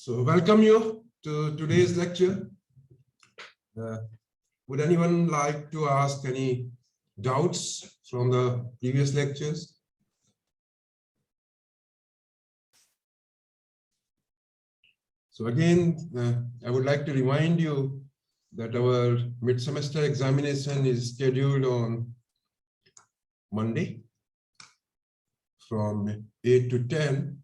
So welcome you to today's lecture. Would anyone like to ask any doubts from the previous lectures? So again, I would like to remind you that our mid-semester examination is scheduled on Monday from 8 to 10.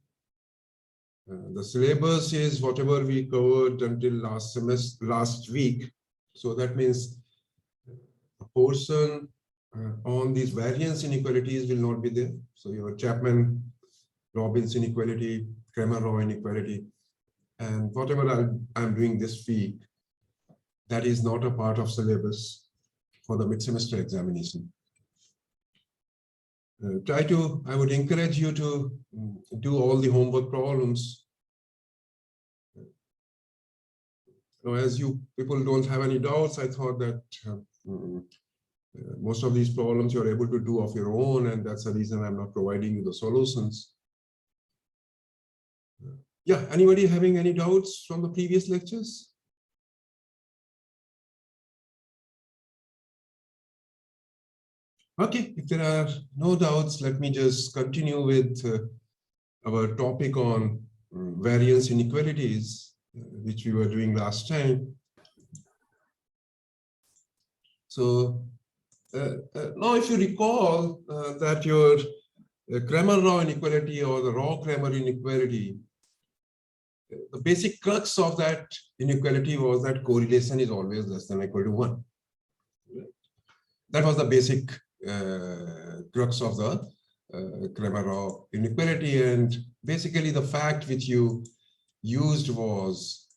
The syllabus is whatever we covered until last week. So that means a portion on these variance inequalities will not be there. So your Chapman-Robbins inequality, Cramer-Rao inequality, and whatever I'm doing this week, that is not a part of syllabus for the mid-semester examination. I would encourage you to do all the homework problems. As you people don't have any doubts, I thought that most of these problems you're able to do of your own, and that's the reason I'm not providing you the solutions. Yeah, anybody having any doubts from the previous lectures? Okay, if there are no doubts, let me just continue with our topic on variance inequalities, which we were doing last time. So now if you recall that your Cramer-Rao inequality or the Rao-Cramer inequality, the basic crux of that inequality was that correlation is always less than or equal to 1. That was the basic crux of the Cramer-Rao inequality, and basically the fact which you used was,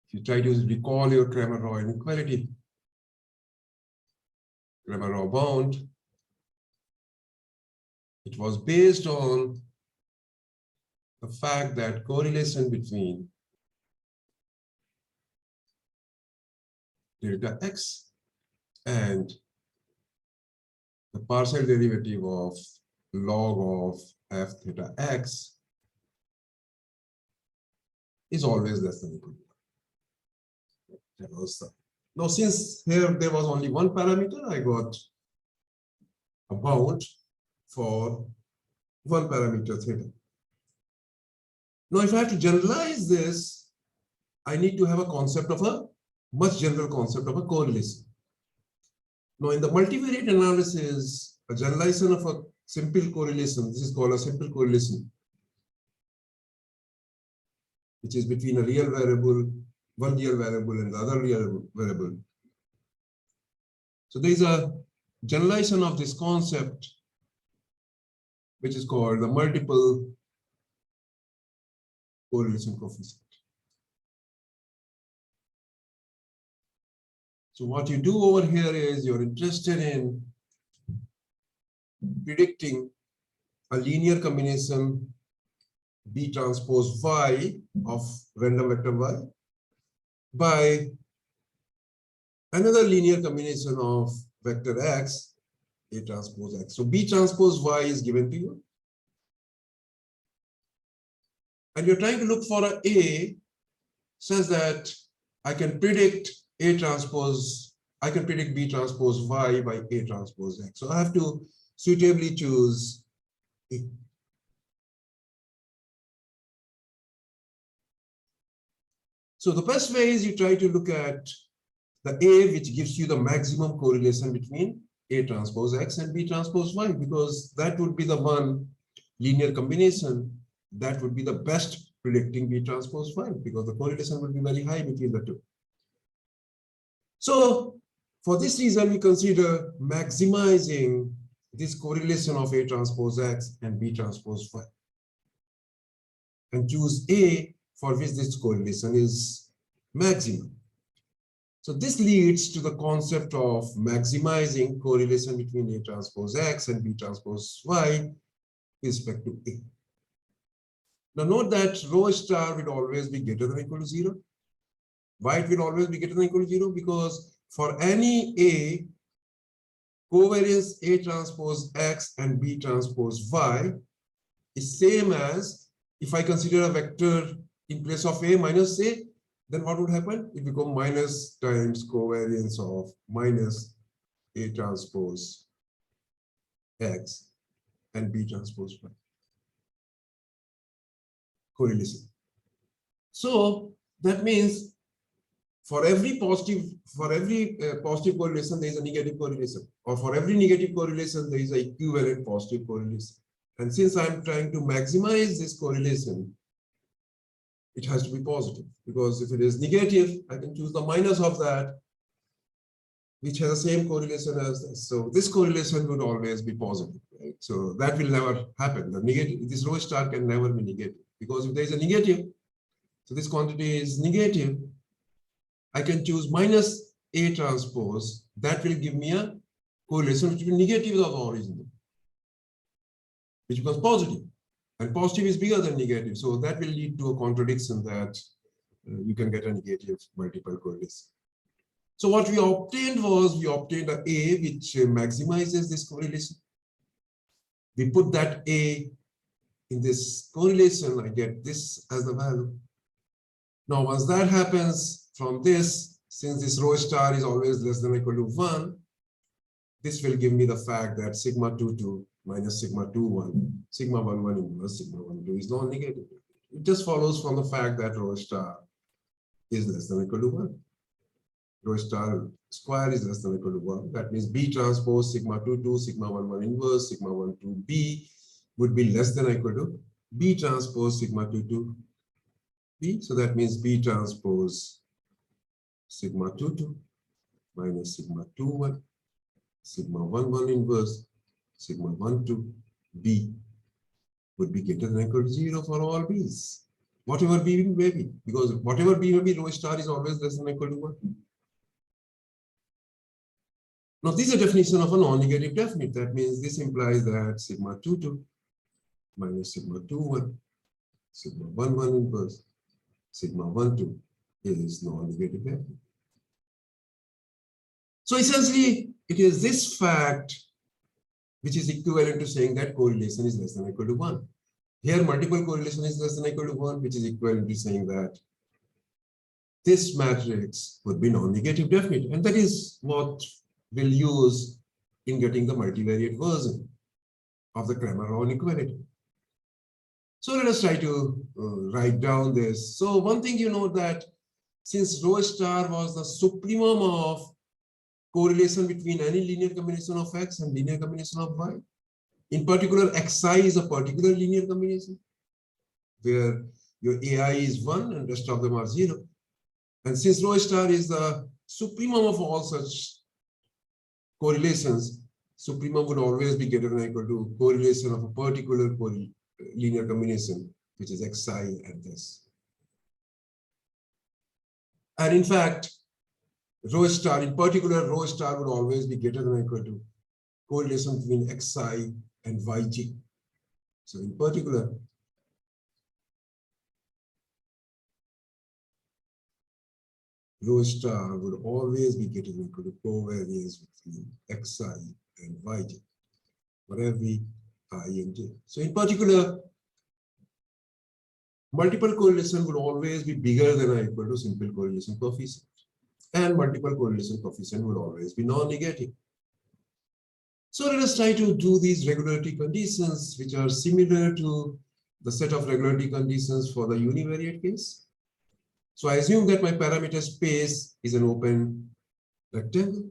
if you try to recall your Cramer-Rao inequality, Cramer-Rao bound, it was based on the fact that correlation between delta x and the partial derivative of log of f theta x is always less than or equal to 1. Now, since here there was only one parameter, I got a bound for one parameter theta. Now, if I have to generalize this, I need to have a concept of a much general concept of a correlation. Now, in the multivariate analysis, a generalization of a simple correlation, this is called a simple correlation, which is between a real variable, one real variable, and the other real variable. So there is a generalization of this concept, which is called the multiple correlation coefficient. So what you do over here is you're interested in predicting a linear combination B transpose Y of random vector Y by another linear combination of vector X, A transpose X. So B transpose Y is given to you. And you're trying to look for A such that I can predict A transpose, I can predict B transpose Y by A transpose X. So I have to suitably choose A. So the best way is you try to look at the A, which gives you the maximum correlation between A transpose X and B transpose Y, because that would be the one linear combination that would be the best predicting B transpose Y, because the correlation would be very high between the two. So for this reason, we consider maximizing this correlation of A transpose X and B transpose Y, and choose A for which this correlation is maximum. So this leads to the concept of maximizing correlation between A transpose X and B transpose Y with respect to A. Now note that rho star will always be greater than or equal to 0. Why it will always be greater than or equal to 0? Because for any A, covariance A transpose X and B transpose Y is same as if I consider a vector in place of A minus A, then what would happen? It becomes minus times covariance of minus A transpose X and B transpose Y. Correlation. So that means for every positive correlation, there is a negative correlation, or for every negative correlation, there is an equivalent positive correlation. And since I'm trying to maximize this correlation, it has to be positive, because if it is negative, I can choose the minus of that, which has the same correlation as this. So this correlation would always be positive, right? So that will never happen. The negative, this rho star can never be negative, because if there is a negative, so this quantity is negative, I can choose minus A transpose. That will give me a correlation which will be negative of the original, which becomes positive. And positive is bigger than negative. So that will lead to a contradiction that you can get a negative multiple correlation. So what we obtained was, we obtained a which maximizes this correlation. We put that A in this correlation, I get this as the value. Now, once that happens from this, since this rho star is always less than or equal to 1, this will give me the fact that sigma 22 minus sigma 21, sigma 11 inverse sigma 12 is non-negative. It just follows from the fact that rho star is less than or equal to 1. Rho star square is less than or equal to 1. That means B transpose sigma 22, sigma 11 inverse, sigma 12 B would be less than or equal to B transpose sigma 22 B. So that means B transpose sigma 22 minus sigma 21, sigma 11 inverse, sigma 12 B would be greater than or equal to 0 for all B's. Whatever B may be, because whatever B may be, rho star is always less than or equal to 1. Now, this is a definition of a non-negative definite. That means this implies that sigma 22 minus sigma 21, sigma 11 inverse, sigma 12 is non-negative definite. So essentially, it is this fact which is equivalent to saying that correlation is less than or equal to 1. Here, multiple correlation is less than or equal to 1, which is equivalent to saying that this matrix would be non-negative definite. And that is what we'll use in getting the multivariate version of the Cramer inequality. So let us try to write down this. So one thing you know that since rho star was the supremum of correlation between any linear combination of X and linear combination of Y, in particular, Xi is a particular linear combination where your AI is 1 and rest of them are 0. And since rho star is the supremum of all such correlations, supremum would always be greater than or equal to correlation of a particular linear combination, which is Xi at this. And in fact, rho star, in particular, rho star would always be greater than or equal to correlation between Xi and Yg. So in particular, rho star would always be greater than or equal to covariance between Xi and Yg for every I and j. So in particular, multiple correlation would always be bigger than or equal to simple correlation coefficient. And multiple correlation coefficient would always be non-negative. So let us try to do these regularity conditions, which are similar to the set of regularity conditions for the univariate case. So I assume that my parameter space is an open rectangle.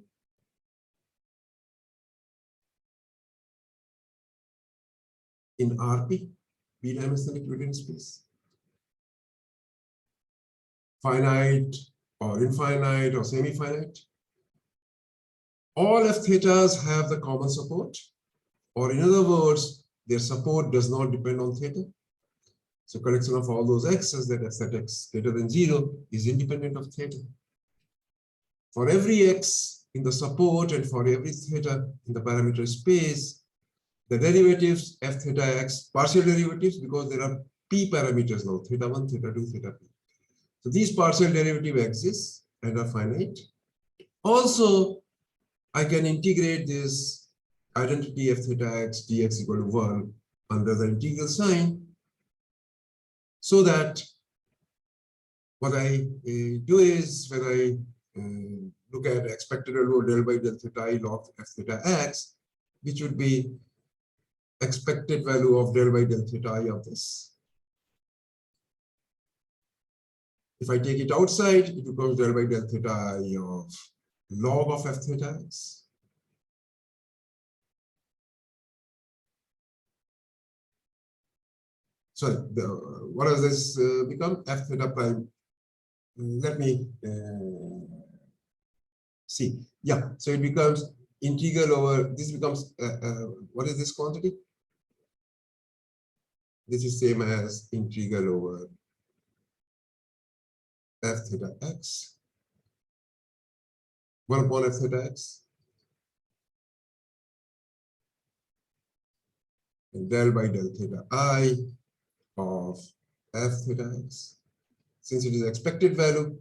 In RP, B-dimensional Euclidean space. Finite or infinite or semi-finite. All f thetas have the common support, or in other words, their support does not depend on theta. So collection of all those x's that f set x greater than 0 is independent of theta. For every x in the support and for every theta in the parameter space, the derivatives f theta x, partial derivatives, because there are p parameters now, theta 1, theta 2, theta p. So these partial derivatives exist and are finite. Also, I can integrate this identity f theta x dx equal to 1 under the integral sign. So that what I do is when I look at expected value of del by del theta I log f theta x, which would be expected value of del by del theta I of this. If I take it outside, it becomes del by del theta I of log of f theta x. Sorry, what does this become? F theta prime. Let me see. Yeah, so it becomes integral over, this becomes, what is this quantity? This is same as integral over f theta x, 1 upon f theta x, and del by del theta I of f theta x. Since it is expected value,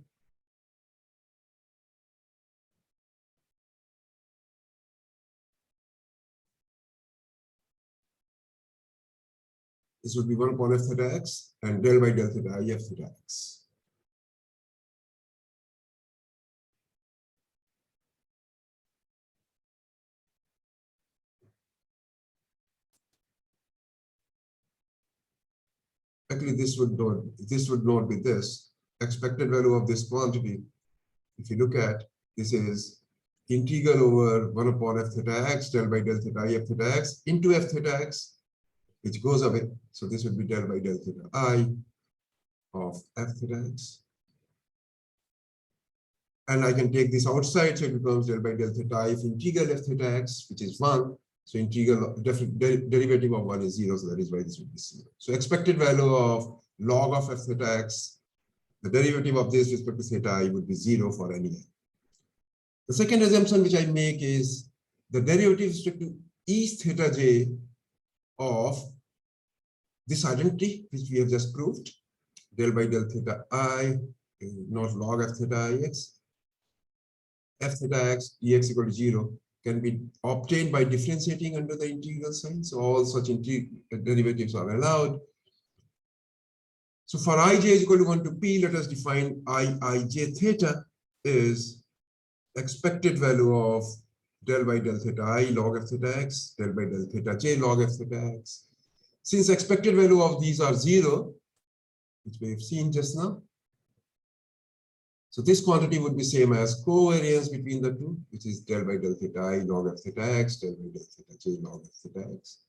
this would be 1 upon f theta x and del by del theta I f theta x. Actually, this would not be this. Expected value of this quantity, if you look at, this is integral over 1 upon f theta x del by del theta I f theta x into f theta x, which goes away. So this would be del by del theta I of f theta x. And I can take this outside, so it becomes del by del theta I if integral f theta x, which is 1. So integral derivative of 1 is 0, so that is why this would be 0. So expected value of log of f theta x, the derivative of this with respect to theta I would be 0 for any n. The second assumption which I make is the derivative with respect to e theta j of this identity, which we have just proved, del by del theta I, not log f theta I x, f theta x dx equal to 0 can be obtained by differentiating under the integral sign. So all such derivatives are allowed. So for ij is equal to 1 to p, let us define ij theta is expected value of del by del theta I log f theta x, del by del theta j log f theta x. Since expected value of these are 0, which we have seen just now, so this quantity would be same as covariance between the two, which is del by del theta I log f theta x, del by del theta j log f theta x.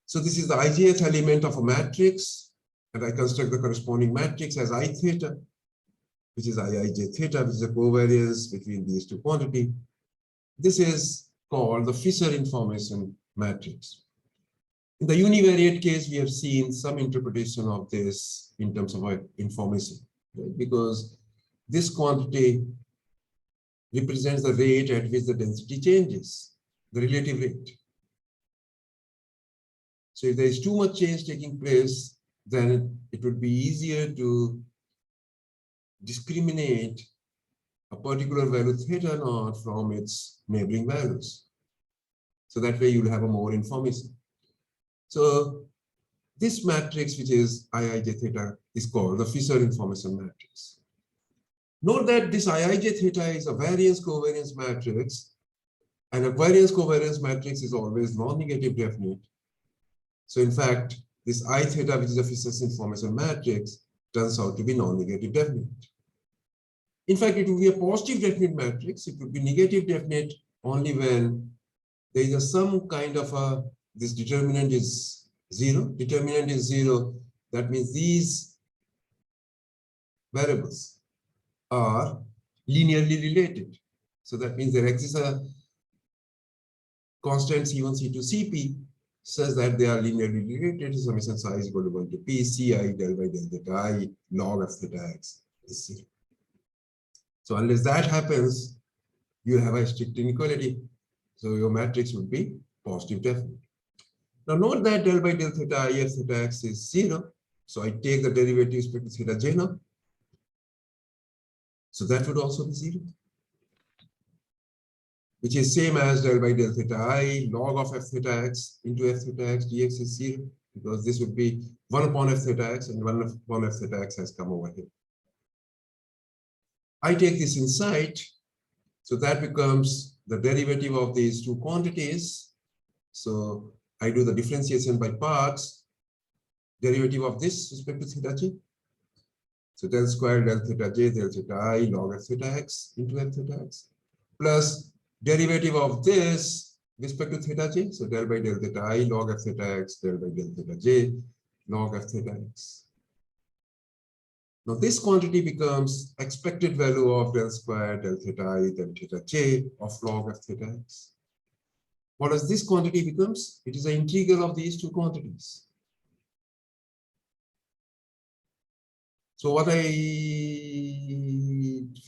So this is the ijth element of a matrix, and I construct the corresponding matrix as I theta, which is iij theta, which is the covariance between these two quantities. This is called the Fisher information matrix. In the univariate case, we have seen some interpretation of this in terms of information, right? Because this quantity represents the rate at which the density changes, the relative rate. So if there is too much change taking place, then it would be easier to discriminate a particular value theta naught from its neighboring values. So that way you'll have a more information. So this matrix, which is iij theta, is called the Fisher information matrix. Note that this iij theta is a variance covariance matrix, and a variance covariance matrix is always non-negative definite. So in fact, this I theta, which is a Fisher's information matrix, turns out to be non-negative definite. In fact, it would be a positive definite matrix. It would be negative definite only when there is some kind of a, this determinant is 0. Determinant is 0. That means these variables are linearly related. So that means there exists a constant C1, C2, Cp such that they are linearly related. Summation psi is equal to 1 to p, Ci del by del theta I log of theta x is 0. So unless that happens, you have a strict inequality. So your matrix would be positive definite. Now note that del by del theta I f theta x is 0. So I take the derivative with respect to theta j now. So that would also be 0, which is same as del by del theta I log of f theta x into f theta x dx is 0. because this would be 1 upon f theta x, and 1 upon f theta x has come over here. I take this inside, so that becomes the derivative of these two quantities. So I do the differentiation by parts, derivative of this respect to theta j. So del square del theta j del theta I log f theta x into f theta x, plus derivative of this respect to theta j. So del by del theta I log f theta x, del by del theta j log f theta x. Now this quantity becomes expected value of del square del theta I del theta j of log f theta x. What does this quantity becomes? It is the integral of these two quantities. So what which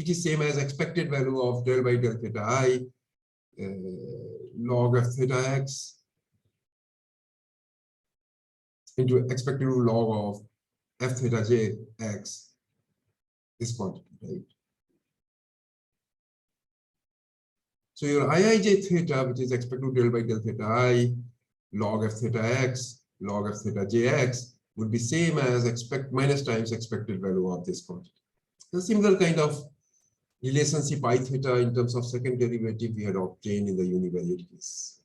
is same as expected value of del by del theta I log f theta x into expected log of f theta j x, this quantity, right? So your iij theta, which is expected del by del theta I log f theta x log f theta jx, would be same as minus times expected value of this quantity. A similar kind of relationship I theta in terms of second derivative we had obtained in the univariate case.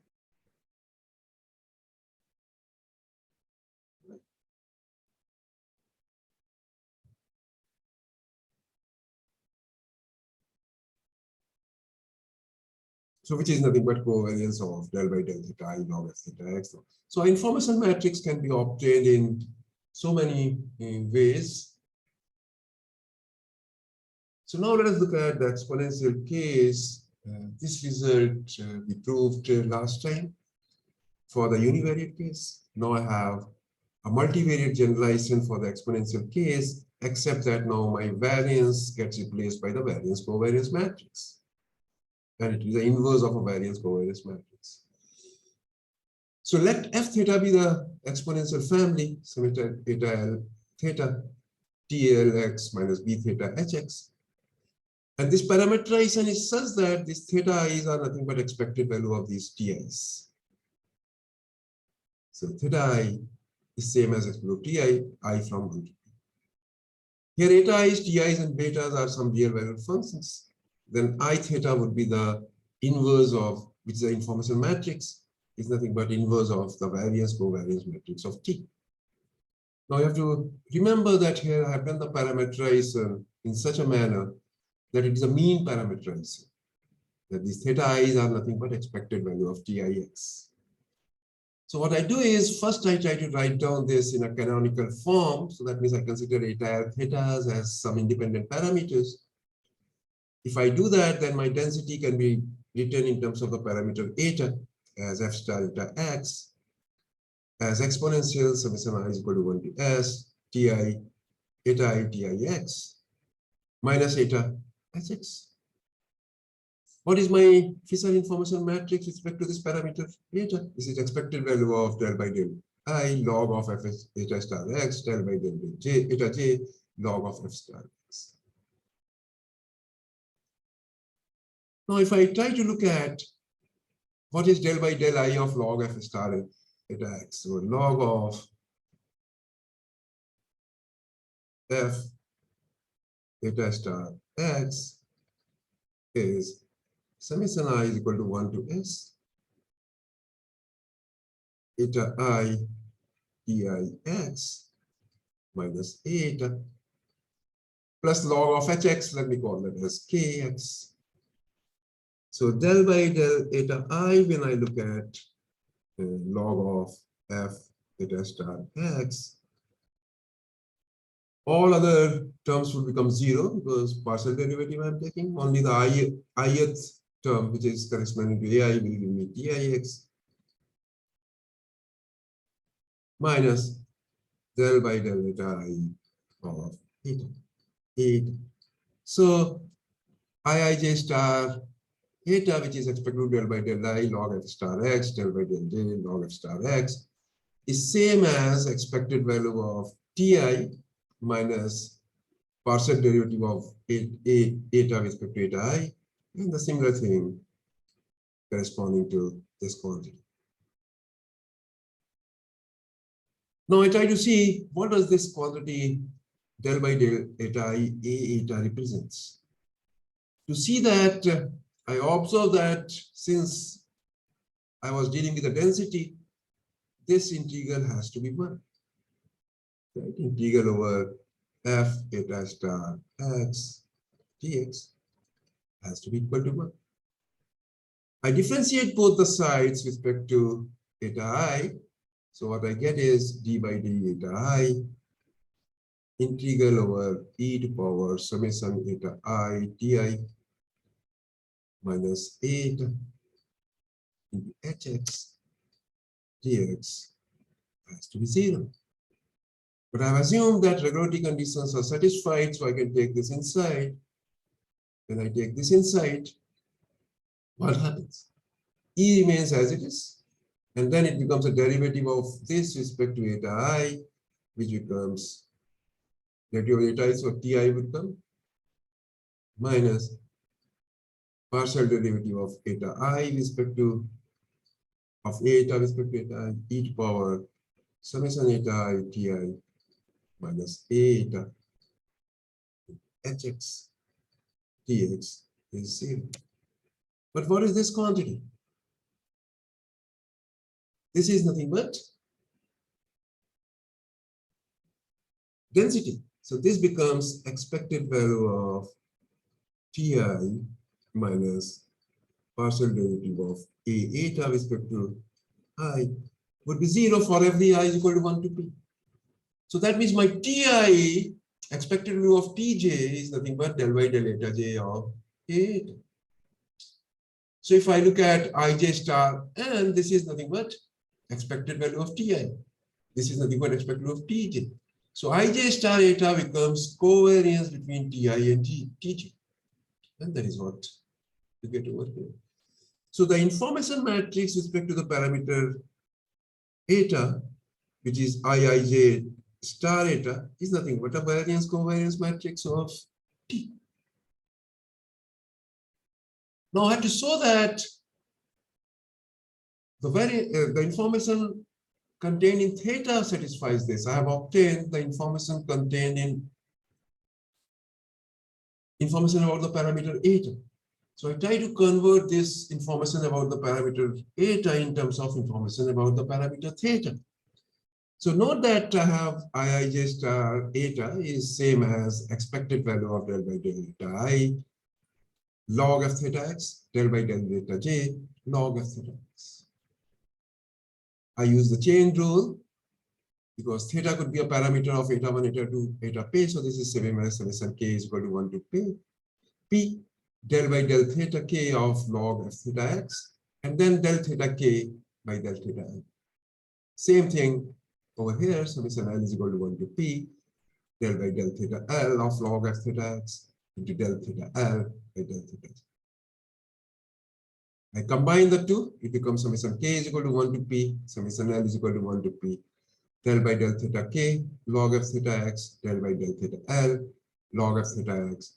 So which is nothing but covariance of del by del theta I log f theta x. So information matrix can be obtained in so many ways. So now let us look at the exponential case. This result we proved last time for the univariate case. Now I have a multivariate generalization for the exponential case, except that now my variance gets replaced by the variance covariance matrix. And it is the inverse of a variance covariance matrix. So let f theta be the exponential family, so theta L theta TLX minus B theta HX. And this parameterization is such that these theta i's are nothing but expected value of these TI's. So theta I is same as expected TI, I from 1 to p. Here eta i's, TI's, and betas are some real valued functions. Then I theta would be the inverse of, which is the information matrix, is nothing but inverse of the variance covariance matrix of T. Now you have to remember that here I have done the parameterization in such a manner that it is a mean parameterization, that these theta i's are nothing but expected value of TIX. So what I do is first I try to write down this in a canonical form. So that means I consider eta thetas as some independent parameters. If I do that, then my density can be written in terms of the parameter eta as f star eta x as exponential summation I is equal to 1 to s ti eta I tix minus eta hx. What is my Fisher information matrix with respect to this parameter eta? This is expected value of del by del I log of f eta star x del by del j eta j log of f star x. Now, if I try to look at what is del by del I of log f star eta x, so log of f eta star x is summation I is equal to 1 to s eta I dix minus eta plus log of hx, let me call that as kx. So del by del eta I, when I look at log of f eta star x, all other terms will become 0 because partial derivative I'm taking. Only the ith term, which is corresponding to ai, will give me dix minus del by del eta I of eta. So iij star eta, which is expected del by del I log f star x del by del j log f star x, is same as expected value of ti minus partial derivative of eta with respect to eta I, and the similar thing corresponding to this quantity. Now I try to see what does this quantity del by del eta I A eta represents. To see that, I observe that since I was dealing with the density, this integral has to be 1. Right? Integral over f eta star x dx has to be equal to 1. I differentiate both the sides with respect to eta I. So what I get is d by d eta I integral over e to power summation eta I di minus 8 into hx dx has to be 0. But I've assumed that regularity conditions are satisfied, so I can take this inside. When I take this inside, what happens? E remains as it is, and then it becomes a derivative of this with respect to eta I, which becomes derivative of eta I, so ti would come minus partial derivative of eta I with respect to eta with respect to eta I e to power summation eta I ti minus eta hx dx is 0. But what is this quantity? This is nothing but density. So this becomes expected value of ti minus partial derivative of a eta with respect to I would be 0 for every I is equal to 1 to p. So that means my ti expected value of tj is nothing but del by del eta j of a eta. So if I look at ij star, and this is nothing but expected value of ti. This is nothing but expected value of tj. So ij star eta becomes covariance between ti and tj. And that is what you get over here. So the information matrix with respect to the parameter eta, which is iij star eta, is nothing but a variance covariance matrix of T. Now I have to show that the information contained in theta satisfies this. I have obtained the information contained in information about the parameter eta. So I try to convert this information about the parameter eta in terms of information about the parameter theta. So note that I have iij star eta is same as expected value of del by del eta I log of theta x del by del eta j log of theta x. I use the chain rule because theta could be a parameter of eta 1, eta 2, eta p. So this is same as summation k is equal to 1 to p del by del theta k of log of theta x, and then del theta k by del theta I. Same thing over here, summation L is equal to 1 to p del by del theta L of log of theta x into del theta L by del theta x. I combine the two, it becomes summation k is equal to 1 to p, summation L is equal to 1 to p del by del theta k log of theta x del by del theta L log of theta x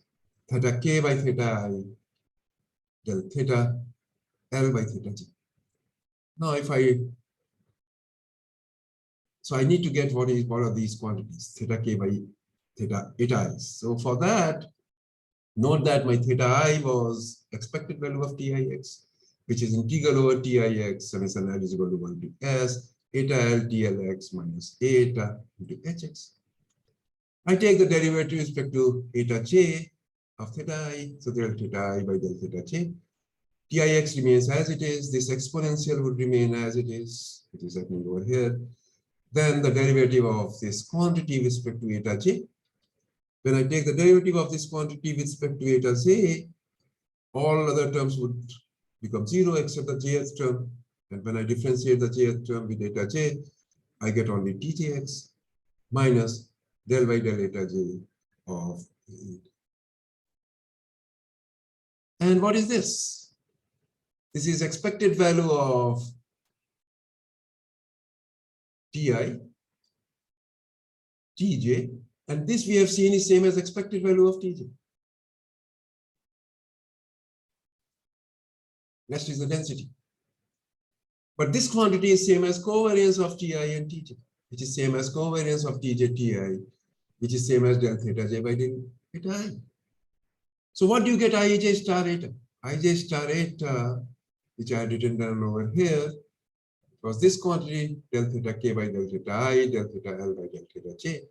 theta k by theta I del theta L by theta j. Now if so I need to get what are these quantities, theta k by theta eta I. So for that, note that my theta I was expected value of tix, which is integral over tix summation L is equal to 1 to s eta L dlx minus eta into hx. I take the derivative with respect to eta j of theta I, so del theta I by del theta j. Tix remains as it is, this exponential would remain as it is happening over here. Then the derivative of this quantity with respect to eta j. When I take the derivative of this quantity with respect to eta j, all other terms would become 0 except the jth term. And when I differentiate the jth term with eta j, I get only tjx minus del by del eta j of 8. And what is this? This is expected value of ti, tj, and this we have seen is same as expected value of tj. Next is the density. But this quantity is same as covariance of ti and tj. which is same as covariance of Tj Ti, which is same as del theta j by del theta I. So what do you get Ij star eta? Ij star eta, which I had written down over here, was this quantity del theta k by del theta I, del theta L by del theta j.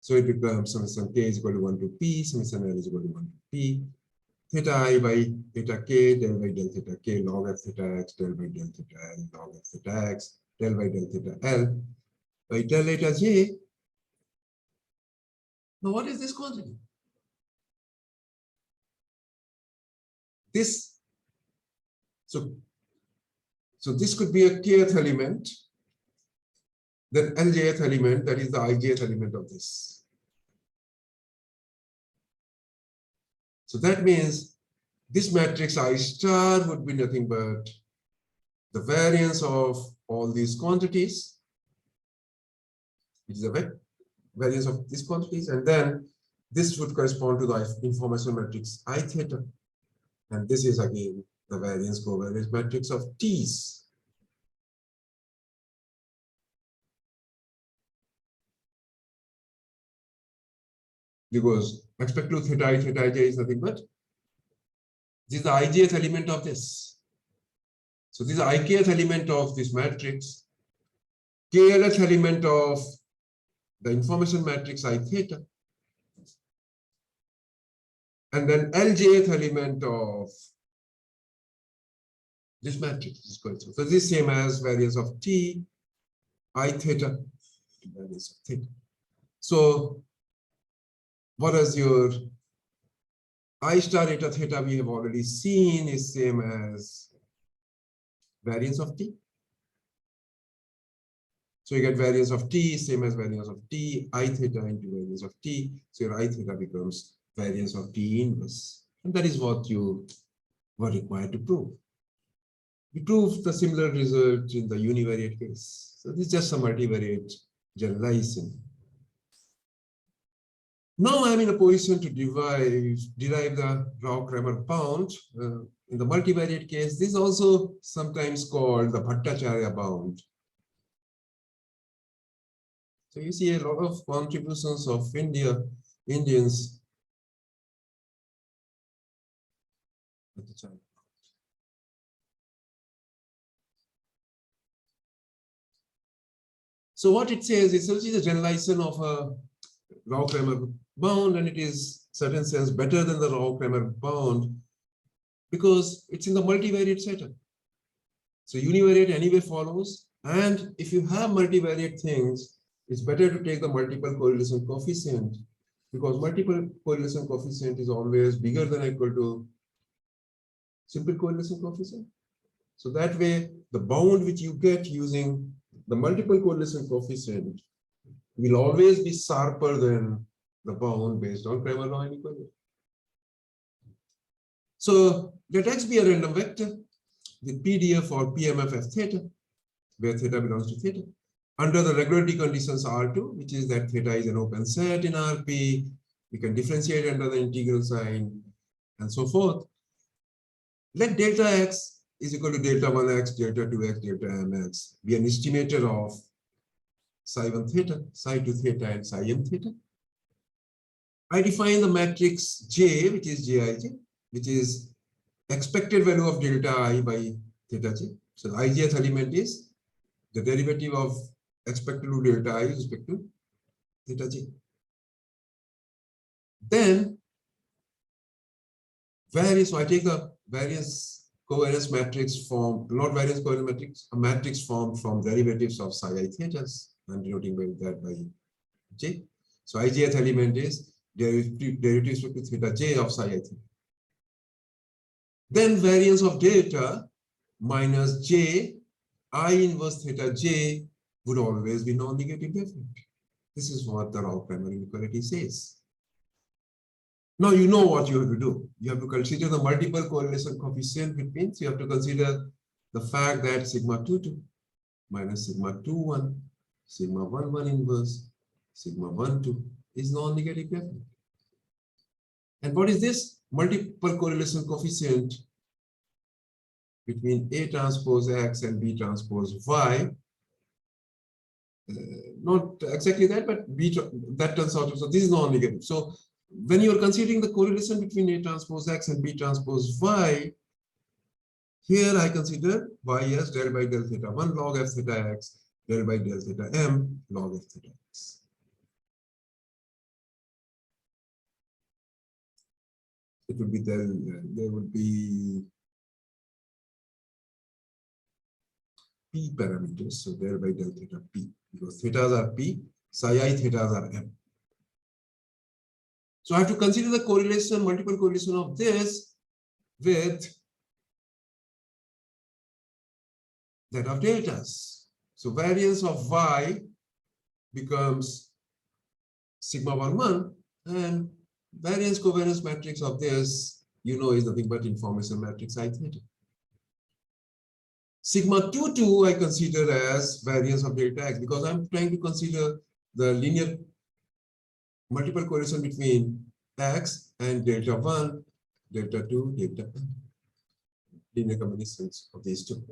So it becomes summation k is equal to 1 to p, summation L is equal to 1 to p, theta I by theta k, del by del theta k, log f theta x, del by del theta L, log f theta x, del by del theta L, by del theta j. Now what is this quantity? This, so this could be a kth element, then ljth element, that is the ijth element of this. So that means this matrix I star would be nothing but the variance of all these quantities, which is the variance of these quantities, and then this would correspond to the information matrix I theta, and this is again the variance covariance matrix of T's. Because expect to theta I, theta j is nothing but this is the ijth element of this. So this is the ikth element of this matrix, klth element of the information matrix I theta, and then ljth element of this matrix is going through. So this is same as variance of T, I theta, variance of theta. So what is your I star eta theta we have already seen is same as variance of T. So you get variance of T same as variance of T, I theta into variance of T. So your I theta becomes variance of T inverse. And that is what you were required to prove. We proved the similar result in the univariate case. So this is just a multivariate generalization. Now I'm in a position to derive the Rao-Cramer bound. In the multivariate case, this is also sometimes called the Bhattacharya bound. So you see a lot of contributions of Indians. So what it says is it's a generalization of a Rao-Cramer bound, and it is in certain sense better than the Rao-Cramer bound because it's in the multivariate setup. So univariate anyway follows, and if you have multivariate things, it's better to take the multiple correlation coefficient because multiple correlation coefficient is always bigger than or equal to simple correlation coefficient. So that way, the bound which you get using the multiple correlation coefficient will always be sharper than the bound based on Cramer law inequality. So let X be a random vector with PDF or PMFF theta, where theta belongs to theta, under the regularity conditions R2, which is that theta is an open set in RP. We can differentiate under the integral sign and so forth. Let delta X is equal to delta 1x, delta 2x, delta mx be an estimator of psi 1 theta, psi 2 theta, and psi m theta. I define the matrix J, which is Jij, which is expected value of delta I by theta j. So the ijth element is the derivative of expected to delta I with respect to theta j. Then variance, so I take the variance covariance matrix form, not variance covariance matrix, a matrix formed from derivatives of psi I thetas. I'm denoting by that by j. So ijth element is derivatives with theta j of psi I theta. Then variance of delta minus j I inverse theta j would always be non-negative definite. This is what the Rao-Cramer inequality says. Now you know what you have to do. You have to consider the multiple correlation coefficient, which means you have to consider the fact that sigma 2 2 minus sigma 2 1, sigma 1 1 inverse, sigma 1 2 is non-negative definite. And what is this? Multiple correlation coefficient between A transpose X and B transpose Y not exactly that, but B that turns out. So this is non-negative. So when you are considering the correlation between A transpose X and B transpose Y, here I consider Y as del by del theta 1 log F theta X, del by del theta M log F theta X. It would be there would be P parameters, so del by del theta P, because thetas are P, psi I thetas are M. So I have to consider the correlation, multiple correlation of this with that of deltas. So variance of Y becomes sigma 1 1, and variance covariance matrix of this, you know, is nothing but information matrix I theta. Sigma 2 2 I consider as variance of delta X, because I'm trying to consider the linear multiple correlation between X and delta 1, delta 2, delta N. Linear combinations of these two.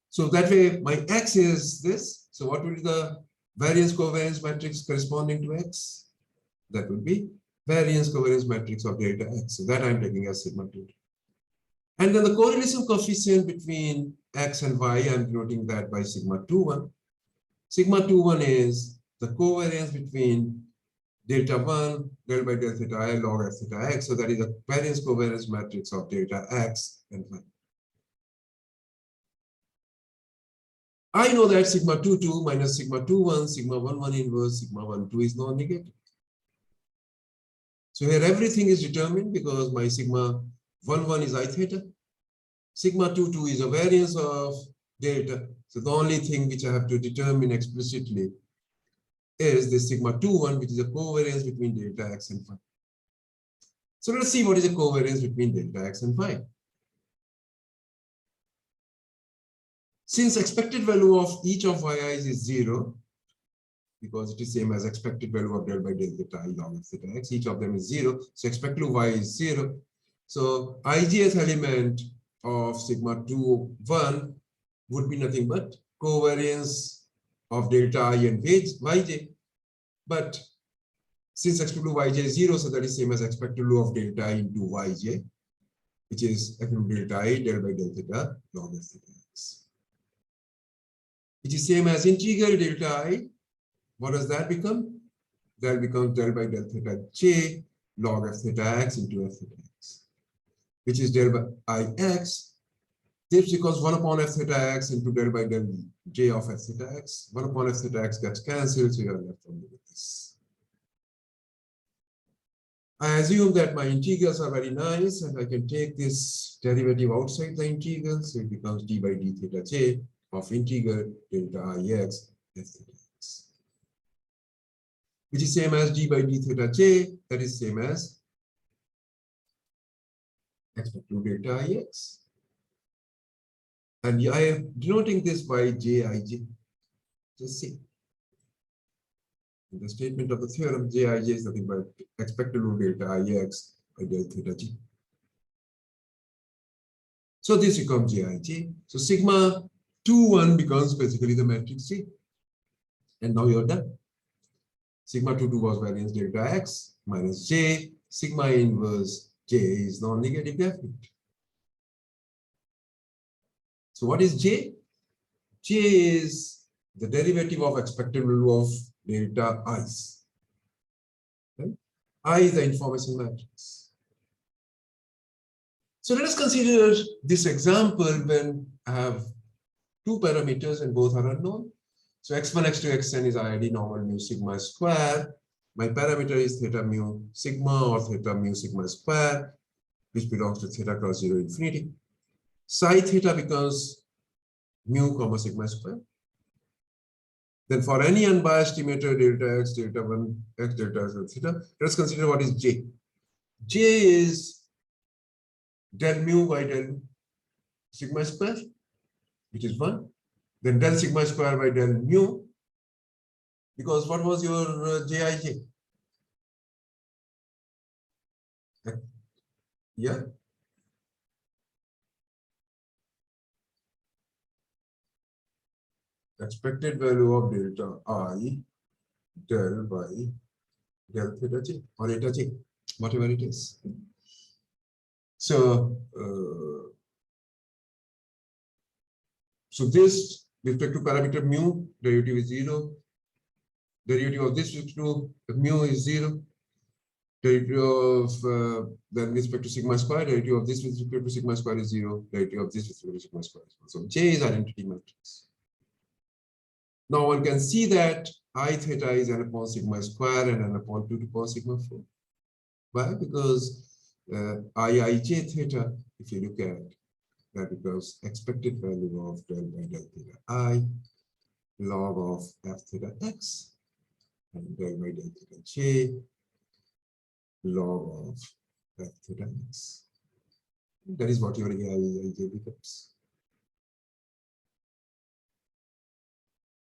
So that way my X is this. So what will be the variance covariance matrix corresponding to X? That would be variance covariance matrix of delta X. So that I'm taking as sigma 2. And then the correlation coefficient between X and Y, I'm denoting that by sigma 2 1. Sigma 2 1 is the covariance between delta 1 del by del theta I log F theta X. So that is a variance covariance matrix of delta X and Y. I know that sigma 2 2 minus sigma 2 1, sigma 1 1 inverse, sigma 1 2 is non-negative. So here everything is determined because my sigma 1 1 is I theta. Sigma 2 2 is a variance of delta. So the only thing which I have to determine explicitly is the sigma 2 1, which is a covariance between delta X and phi. So let's see what is the covariance between delta X and phi. Since expected value of each of yi's is 0, because it is same as expected value of del by del theta I log of theta X, each of them is 0. So expected value y is 0. So ijth element of sigma 2 1 would be nothing but covariance of delta I and yj. But since expected value yj is 0, so that is same as expected value of delta I into yj, which is expected delta I del by del theta log of theta X. Which is same as integral delta I. What does that become? That becomes del by del theta j log f theta x into f theta x, which is del by ix. This becomes 1 upon f theta x into del by del j of f theta x. 1 upon f theta x gets cancelled, so you are left only with this. I assume that my integrals are very nice, and I can take this derivative outside the integral, so it becomes d by d theta j of integral delta ix f theta x, which is same as d by d theta j, that is same as expected delta ix. And I am denoting this by jij. Just see. In the statement of the theorem, jij is nothing but expected delta ix by del theta g. So this becomes jij. So sigma 2 1 becomes basically the matrix J. And now you're done. Sigma 2 2 was variance delta x minus j. Sigma inverse j is non-negative definite. So what is j? J is the derivative of expected value of delta i's. Okay? I is the information matrix. So let us consider this example when I have two parameters and both are unknown. So x1, x2, xn is ID normal mu sigma square. My parameter is theta mu sigma or theta mu sigma square, which belongs to theta cross 0 infinity. Psi theta becomes mu comma sigma square. Then for any unbiased estimator, delta x, delta 1, x, delta x, theta, let's consider what is j. J is del mu by del sigma square, which is 1. Then del sigma square by del mu, because what was your jij? Yeah. expected value of delta I del by del theta j or eta j, whatever it is. So, so this with respect to parameter mu, derivative is 0. Derivative of this with respect to mu is 0. Derivative of then with respect to sigma square, derivative of this with respect to sigma square is 0. Derivative of this with respect to sigma square is 1. So J is identity matrix. Now one can see that I theta is n upon sigma square and n upon 2 to the power sigma 4. Why? Because Ij theta, if you look at that, becomes expected value of del by del theta I log of f theta x and del by del theta j log of f theta x. That is what your Aij becomes.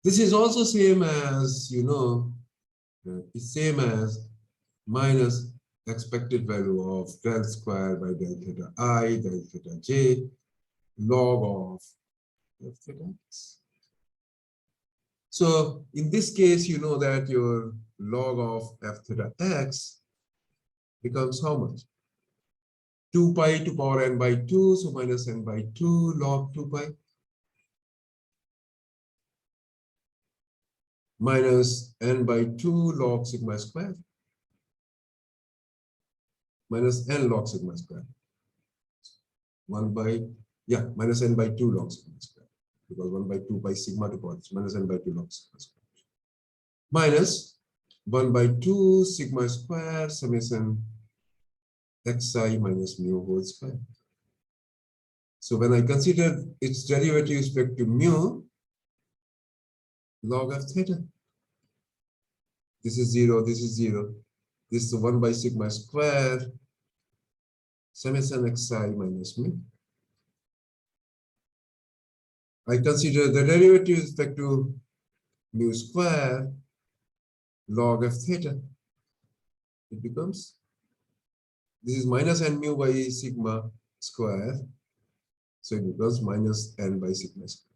This is also same as, you know, it's same as minus expected value of del square by del theta I del theta j log of f theta x. So in this case, you know that your log of f theta x becomes how much? 2 pi to power n by 2, so minus n by 2 log 2 pi minus n by 2 log sigma square minus n log sigma square. 1 by, yeah, minus n by 2 log sigma square, because 1 by 2 by sigma to power minus n by 2 log sigma square. Minus 1 by 2 sigma square summation xi minus mu whole square. So when I consider its derivative with respect to mu, log of theta. This is 0, this is 0. This is 1 by sigma square summation xi minus mu. I consider the derivative with respect to mu square log of theta. It becomes, this is minus n mu by sigma square. So it becomes minus n by sigma square.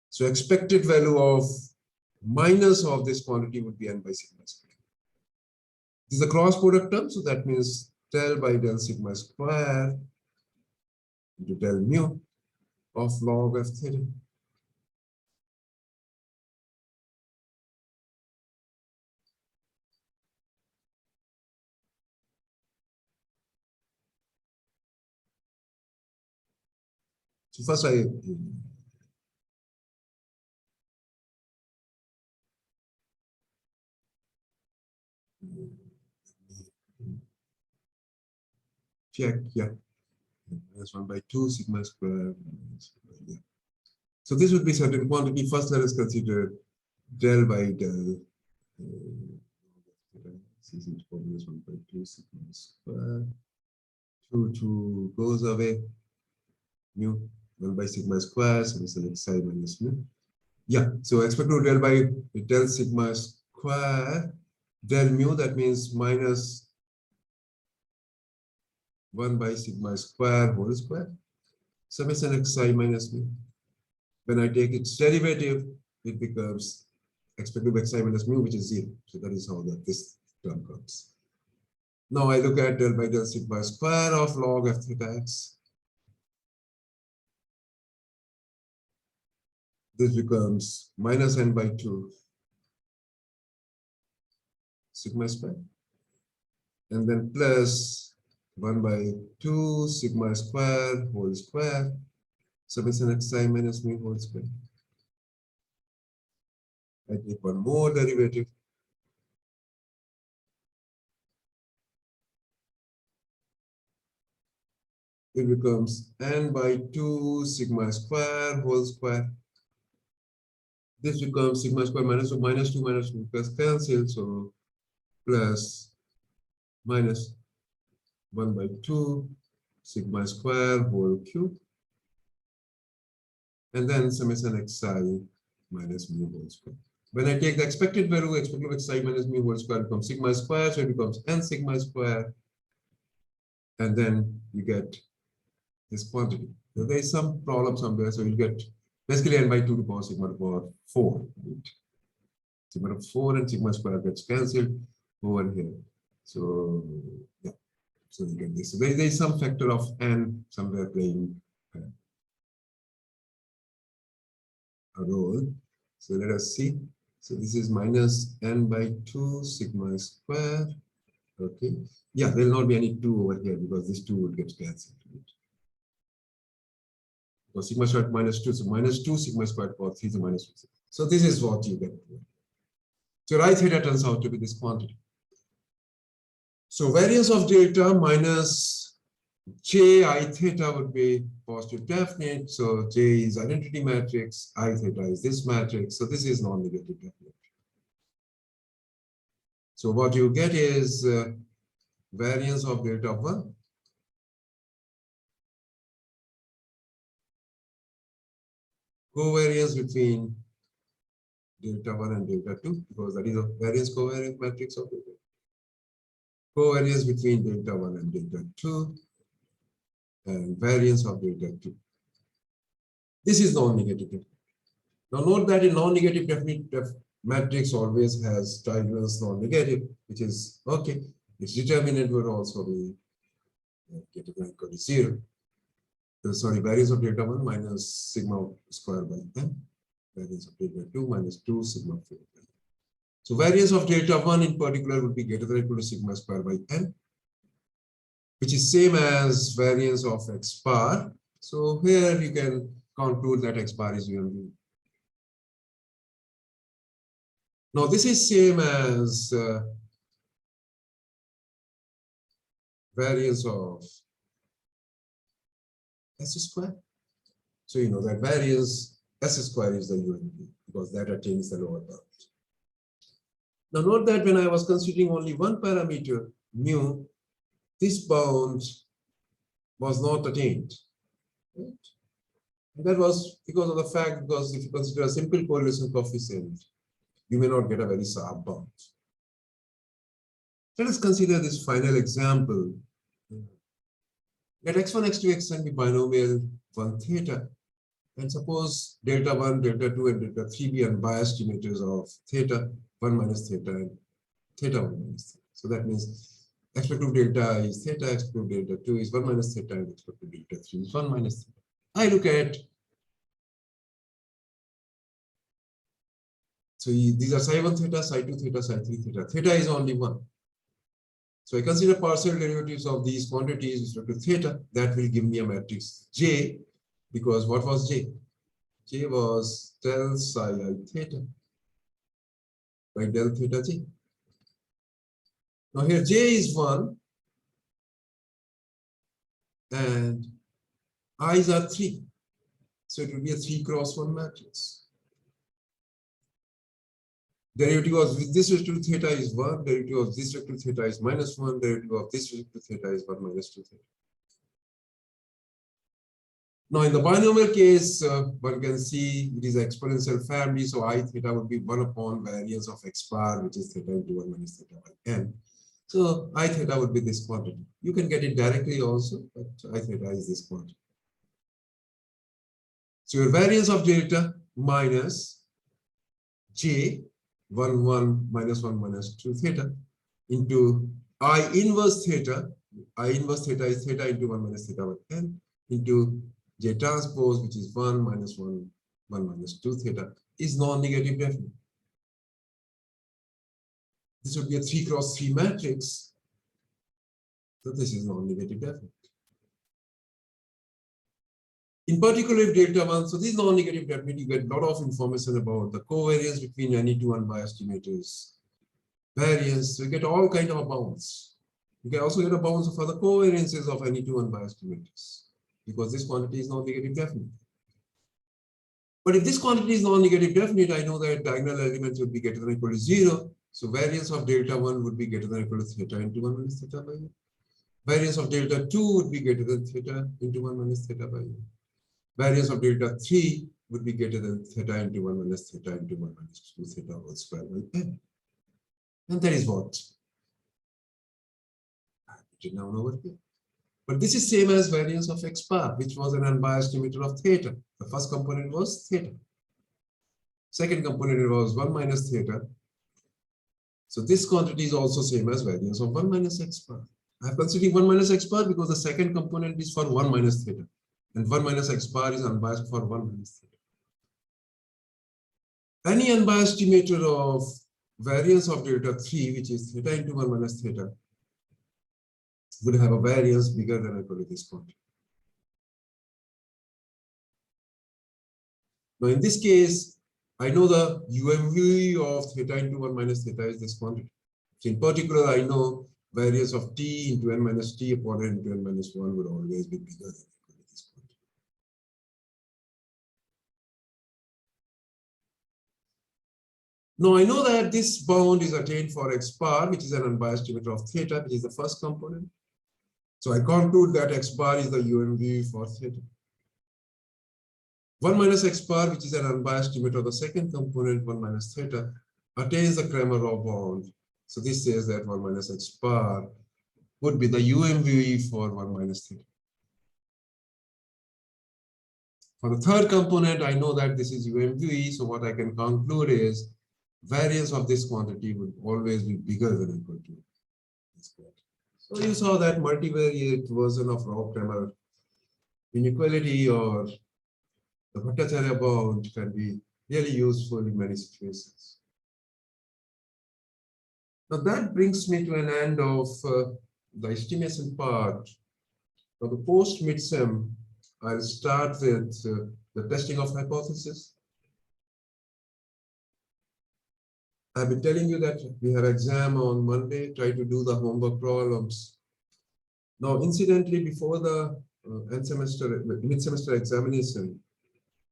So expected value of minus of this quantity would be n by sigma square. This is a cross product term, so that means del by del sigma square into del mu of log of theta. So first I check, yeah. Minus 1 by 2 sigma square. Yeah. So this would be certain quantity. First, let us consider del by del. This is minus 1 by 2 sigma square. 2 goes away. Mu 1 by sigma square. So this is xi minus mu. Yeah. So expect to del by del sigma square del mu. That means minus 1 by sigma square whole square. Summation xi minus mu. When I take its derivative, it becomes expected by xi minus mu, which is 0. So that is how this term comes. Now I look at del by del sigma square of log f theta x. This becomes minus n by 2 sigma square. And then plus 1 by 2 sigma square whole square. Summation xi minus mu whole square. I take one more derivative. It becomes n by 2 sigma square whole square. This becomes sigma square minus 2 minus 2 minus 2 plus cancel. So plus minus 1 by 2 sigma square whole cube. And then summation xi minus mu whole square. When I take the expected value, expected of xi minus mu whole square becomes sigma square, so it becomes n sigma square. And then you get this quantity. So there is some problem somewhere, so you get Basically n by 2 to the power sigma to the power 4. Right? Sigma of 4 and sigma square gets cancelled over here. So yeah, so you get this. So there is some factor of n somewhere playing a role. So let us see. So this is minus n by 2 sigma square. Okay. Yeah, there will not be any 2 over here because this 2 would get cancelled. Right? Because sigma squared minus 2, so minus 2 sigma squared power 3 is minus 2. So this is what you get. So I theta turns out to be this quantity. So variance of delta minus j I theta would be positive definite. So j is identity matrix, I theta is this matrix. So this is non-negative definite. So what you get is variance of delta 1 covariance between delta 1 and delta 2 because that is a variance covariance matrix of delta. Covariance between delta 1 and delta 2 and variance of delta 2. This is non-negative. Now note that in non-negative definite matrix always has diagonals non-negative, which is okay. Its determinant would also be greater than or equal to 0. Sorry, variance of delta 1 minus sigma square by n. Variance of delta 2 minus 2 sigma 4 by n. So variance of delta 1 in particular would be greater than or equal to sigma square by n, which is same as variance of x bar. So here you can conclude that x bar is UMV. Now this is same as variance of s square. So you know that variance s square is the UMV because that attains the lower bound. Now note that when I was considering only one parameter mu, this bound was not attained. Right? And that was because of the fact because if you consider a simple correlation coefficient, you may not get a very sharp bound. Let us consider this final example. Let x1, x2, xn be binomial 1 theta. And suppose delta 1, delta 2, and delta 3 be unbiased estimators of theta 1 minus theta and theta 1 minus theta. So that means expected delta is theta, expected delta 2 is 1 minus theta, and expected delta 3 is 1 minus theta. I look at, so these are psi 1 theta, psi 2 theta, psi 3 theta. Theta is only 1. So I consider partial derivatives of these quantities with respect to theta. That will give me a matrix J, because what was J? J was del psi I theta by del theta J. Now here J is 1 and I's are 3. So it will be a 3 cross 1 matrix. Derivative of this respect to theta is 1, derivative of this respect to theta is minus 1, derivative of this respect to theta is 1 minus 2 theta. Now in the binomial case, one can see it is an exponential family, so I theta would be 1 upon variance of x bar, which is theta into 1 minus theta by n. So I theta would be this quantity. You can get it directly also, but I theta is this quantity. So your variance of delta minus j 1 1 minus 1 minus 2 theta into I inverse theta. I inverse theta is theta into 1 minus theta by n into J transpose, which is 1 minus 1 minus 2 theta, is non-negative definite. This would be a 3 cross 3 matrix. So this is non-negative definite. In particular, if delta 1, so this is non-negative definite, you get a lot of information about the covariance between any two unbiased estimators, variance, so you get all kind of bounds. You can also get a bounds of other covariances of any two unbiased estimators, because this quantity is non-negative definite. But if this quantity is non-negative definite, I know that diagonal elements would be greater than or equal to 0. So variance of delta 1 would be greater than or equal to theta into 1 minus theta by u. Variance of delta 2 would be greater than theta into 1 minus theta by u. Variance of delta 3 would be greater than theta into 1 minus theta into 1 minus 2 theta whole square by n. And that is what I written down over here. But this is same as variance of x bar, which was an unbiased emitter of theta. The first component was theta. Second component was 1 minus theta. So this quantity is also same as variance of 1 minus x bar. I have considered 1 minus x bar because the second component is for 1 minus theta. And 1 minus x bar is unbiased for 1 minus theta. Any unbiased emitter of variance of delta 3, which is theta into 1 minus theta, would have a variance bigger than or equal to this quantity. Now, in this case, I know the UMV of theta into 1 minus theta is this quantity. So in particular, I know variance of t into n minus t upon n into n minus 1 would always be bigger than or equal to this quantity. Now, I know that this bound is attained for x bar, which is an unbiased emitter of theta, which is the first component. So I conclude that x bar is the UMV for theta. 1 minus x bar, which is an unbiased emitter of the second component, 1 minus theta, attains the Cramer-Rao bound. So this says that 1 minus x bar would be the UMV for 1 minus theta. For the third component, I know that this is UMV. So what I can conclude is variance of this quantity would always be bigger than or equal to this quantity. So you saw that multivariate version of Rao-Cramer inequality or the Bhattacharya bound can be really useful in many situations. Now that brings me to an end of the estimation part. Now the post-midsem, I'll start with the testing of hypothesis. I've been telling you that we have exam on Monday, try to do the homework problems. Now, incidentally, before the mid-semester examination,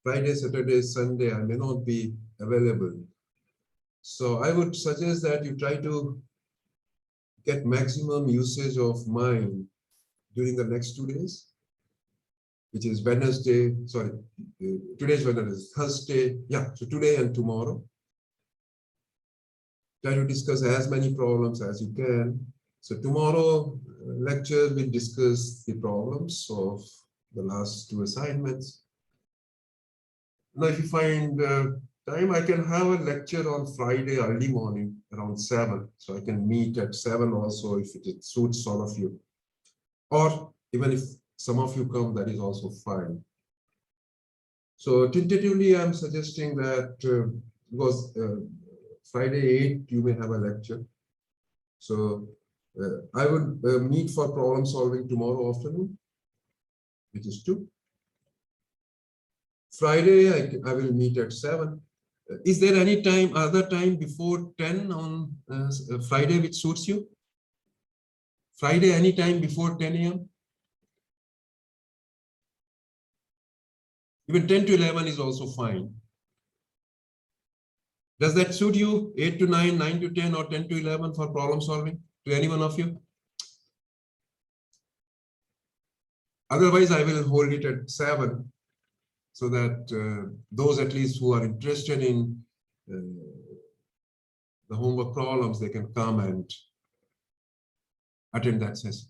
Friday, Saturday, Sunday, I may not be available. So I would suggest that you try to get maximum usage of mine during the next 2 days, which is Wednesday, sorry, today's Wednesday, Thursday, yeah, so today and tomorrow. Try to discuss as many problems as you can. So tomorrow lecture will discuss the problems of the last 2 assignments. Now, if you find time, I can have a lecture on Friday early morning around 7. So I can meet at 7 also if it suits all of you. Or even if some of you come, that is also fine. So tentatively, I'm suggesting that because Friday 8, you may have a lecture. So I would meet for problem solving tomorrow afternoon, which is 2. Friday, I will meet at 7. Is there any time, other time before 10 on Friday which suits you? Friday, any time before 10 a.m.? Even 10 to 11 is also fine. Does that suit you? 8 to 9, 9 to 10, or 10 to 11 for problem solving to any one of you? Otherwise, I will hold it at 7 so that those at least who are interested in the homework problems, they can come and attend that session.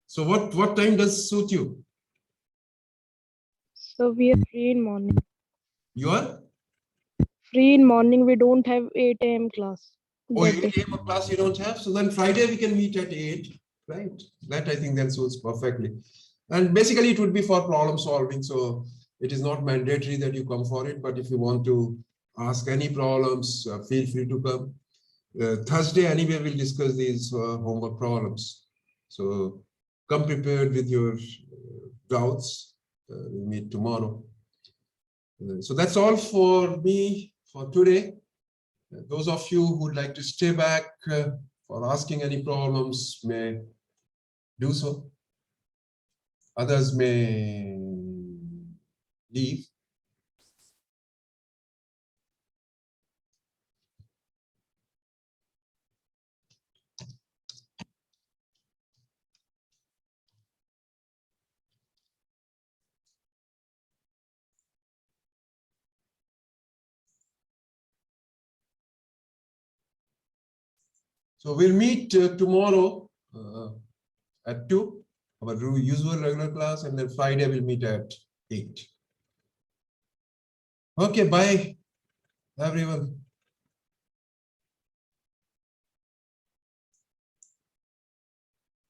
So what time does suit you? So we are free in morning. You are? Free in morning. We don't have 8 a.m. class. Oh, that 8 day. a.m. class you don't have? So then Friday we can meet at 8, right? That I think then suits perfectly. And basically it would be for problem solving. So it is not mandatory that you come for it, but if you want to ask any problems, feel free to come. Thursday anyway, we'll discuss these homework problems. So come prepared with your doubts. We'll meet tomorrow. So that's all for me for today. Those of you who would like to stay back for asking any problems may do so. Others may leave. So we'll meet tomorrow at 2. our usual regular class, and then Friday we'll meet at 8. Okay, bye, everyone.